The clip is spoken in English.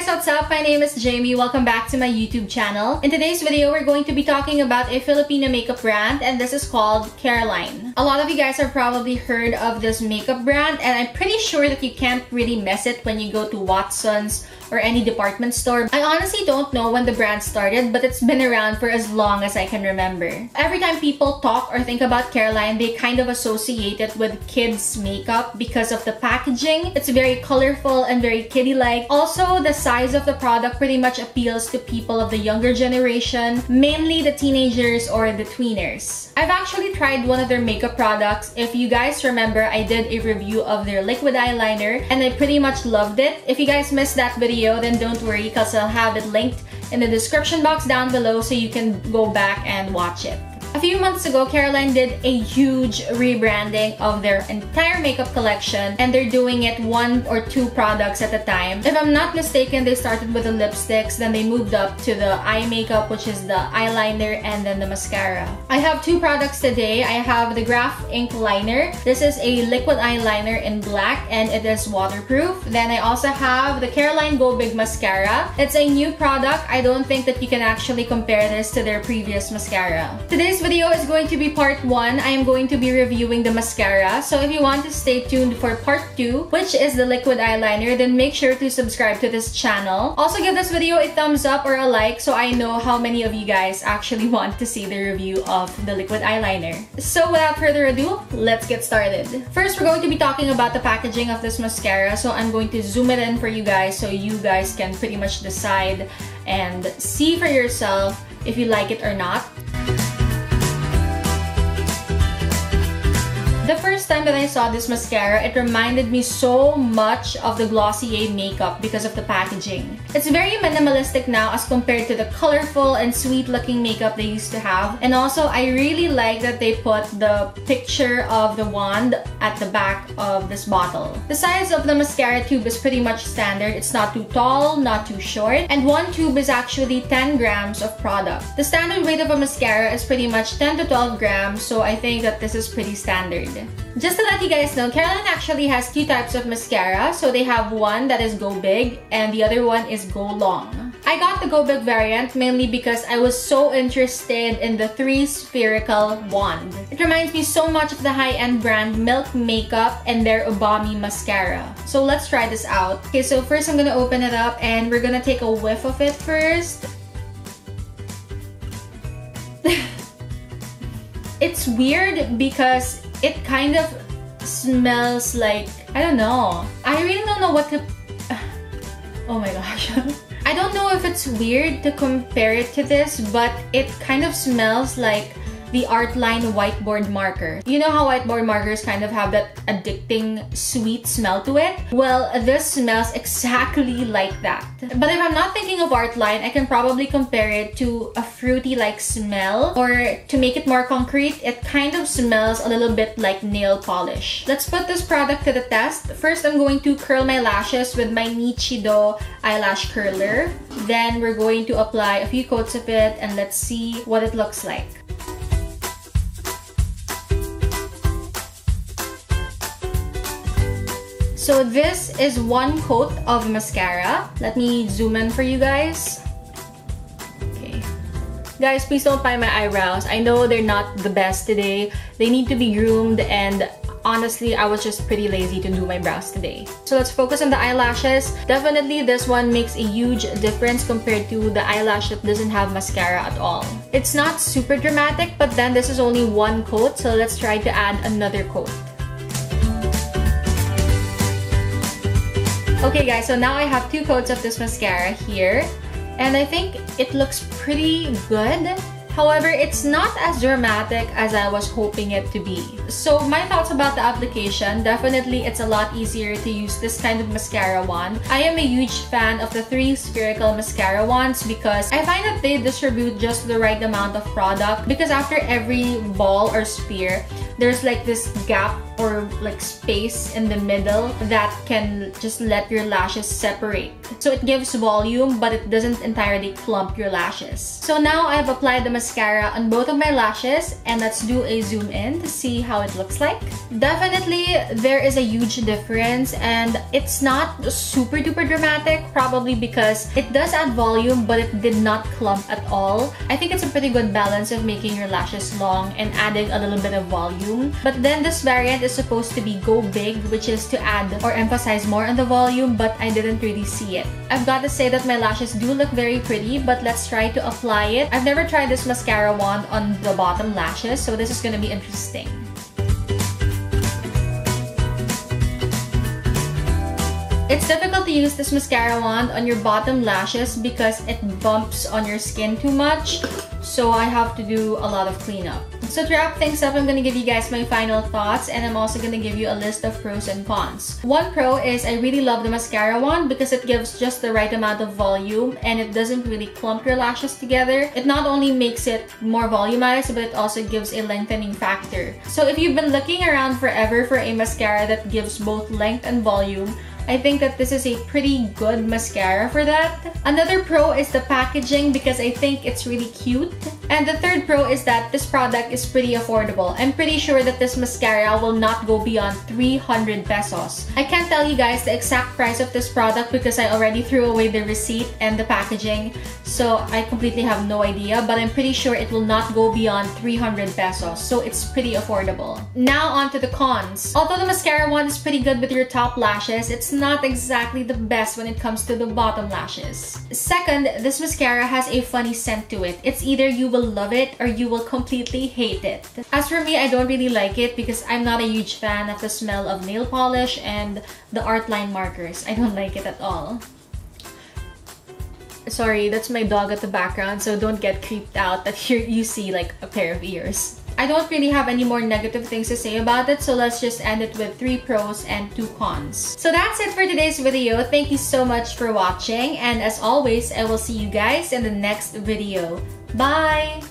guys, what's up? My name is Jamie. Welcome back to my YouTube channel. In today's video, we're going to be talking about a Filipino makeup brand, and this is called Careline. A lot of you guys have probably heard of this makeup brand, and I'm pretty sure that you can't really miss it when you go to Watson's or any department store. I honestly don't know when the brand started, but it's been around for as long as I can remember. Every time people talk or think about Careline, they kind of associate it with kids makeup because of the packaging. It's very colorful and very kiddie-like. Also, the size of the product pretty much appeals to people of the younger generation, mainly the teenagers or the tweeners. I've actually tried one of their makeup products. If you guys remember, I did a review of their liquid eyeliner and I pretty much loved it. If you guys missed that video, then don't worry because I'll have it linked in the description box down below so you can go back and watch it. A few months ago, Careline did a huge rebranding of their entire makeup collection, and they're doing it 1 or 2 products at a time. If I'm not mistaken, they started with the lipsticks, then they moved up to the eye makeup, which is the eyeliner, and then the mascara. I have 2 products today. I have the Graph Ink Liner. This is a liquid eyeliner in black, and it is waterproof. Then I also have the Careline Go Big Mascara. It's a new product. I don't think that you can actually compare this to their previous mascara. Today's video is going to be part 1. I am going to be reviewing the mascara. So if you want to stay tuned for part 2, which is the liquid eyeliner, then make sure to subscribe to this channel. Also give this video a thumbs up or a like so I know how many of you guys actually want to see the review of the liquid eyeliner. So without further ado, let's get started. First, we're going to be talking about the packaging of this mascara. So I'm going to zoom it in for you guys so you guys can pretty much decide and see for yourself if you like it or not. The first time that I saw this mascara, it reminded me so much of the Glossier makeup because of the packaging. It's very minimalistic now as compared to the colorful and sweet looking makeup they used to have. And also, I really like that they put the picture of the wand at the back of this bottle. The size of the mascara tube is pretty much standard. It's not too tall, not too short, and one tube is actually 10 grams of product. The standard weight of a mascara is pretty much 10 to 12 grams, so I think that this is pretty standard. Just to let you guys know, Careline actually has 2 types of mascara. So they have one that is Go Big and the other one is Go Long. I got the Go Big variant mainly because I was so interested in the 3 spherical wand. It reminds me so much of the high-end brand Milk Makeup and their Ubami mascara. So let's try this out. Okay, so first I'm gonna open it up and we're gonna take a whiff of it first. It's weird because it kind of smells like, I don't know. I really don't know what to... Oh my gosh. I don't know if it's weird to compare it to this, but it kind of smells like the Artline whiteboard marker. You know how whiteboard markers kind of have that addicting sweet smell to it? Well, this smells exactly like that. But if I'm not thinking of Artline, I can probably compare it to a fruity-like smell, or to make it more concrete, it kind of smells a little bit like nail polish. Let's put this product to the test. First, I'm going to curl my lashes with my Nichido eyelash curler. Then we're going to apply a few coats of it and let's see what it looks like. So this is 1 coat of mascara. Let me zoom in for you guys. Okay. Guys, please don't mind my eyebrows. I know they're not the best today. They need to be groomed, and honestly, I was just pretty lazy to do my brows today. So let's focus on the eyelashes. Definitely this one makes a huge difference compared to the eyelash that doesn't have mascara at all. It's not super dramatic, but then this is only 1 coat, so let's try to add another coat. Okay guys, so now I have 2 coats of this mascara here, and I think it looks pretty good. However, it's not as dramatic as I was hoping it to be. So my thoughts about the application, definitely it's a lot easier to use this kind of mascara wand. I am a huge fan of the 3 spherical mascara wands because I find that they distribute just the right amount of product, because after every ball or sphere, there's like this gap or like space in the middle that can just let your lashes separate. So it gives volume, but it doesn't entirely clump your lashes. So now I've applied the mascara on both of my lashes, and let's do a zoom in to see how it looks like. Definitely there is a huge difference, and it's not super duper dramatic, probably because it does add volume, but it did not clump at all. I think it's a pretty good balance of making your lashes long and adding a little bit of volume. But then this variant is supposed to be Go Big, which is to add or emphasize more on the volume, but I didn't really see it. I've got to say that my lashes do look very pretty, but let's try to apply it. I've never tried this mascara wand on the bottom lashes, so this is gonna be interesting. It's difficult to use this mascara wand on your bottom lashes because it bumps on your skin too much, so I have to do a lot of cleanup. So to wrap things up, I'm gonna give you guys my final thoughts, and I'm also gonna give you a list of pros and cons. One pro is I really love the mascara wand because it gives just the right amount of volume and it doesn't really clump your lashes together. It not only makes it more volumized, but it also gives a lengthening factor. So if you've been looking around forever for a mascara that gives both length and volume, I think that this is a pretty good mascara for that. Another pro is the packaging because I think it's really cute. And the third pro is that this product is pretty affordable. I'm pretty sure that this mascara will not go beyond 300 pesos. I can't tell you guys the exact price of this product because I already threw away the receipt and the packaging. So I completely have no idea, but I'm pretty sure it will not go beyond 300 pesos. So it's pretty affordable. Now on to the cons. Although the mascara wand is pretty good with your top lashes, it's not exactly the best when it comes to the bottom lashes. Second, this mascara has a funny scent to it. It's either you will love it or you will completely hate it. As for me, I don't really like it because I'm not a huge fan of the smell of nail polish and the art line markers. I don't like it at all. Sorry, that's my dog at the background, so don't get creeped out that here you see like a pair of ears. I don't really have any more negative things to say about it, so let's just end it with 3 pros and 2 cons. So that's it for today's video. Thank you so much for watching, and as always, I will see you guys in the next video. Bye!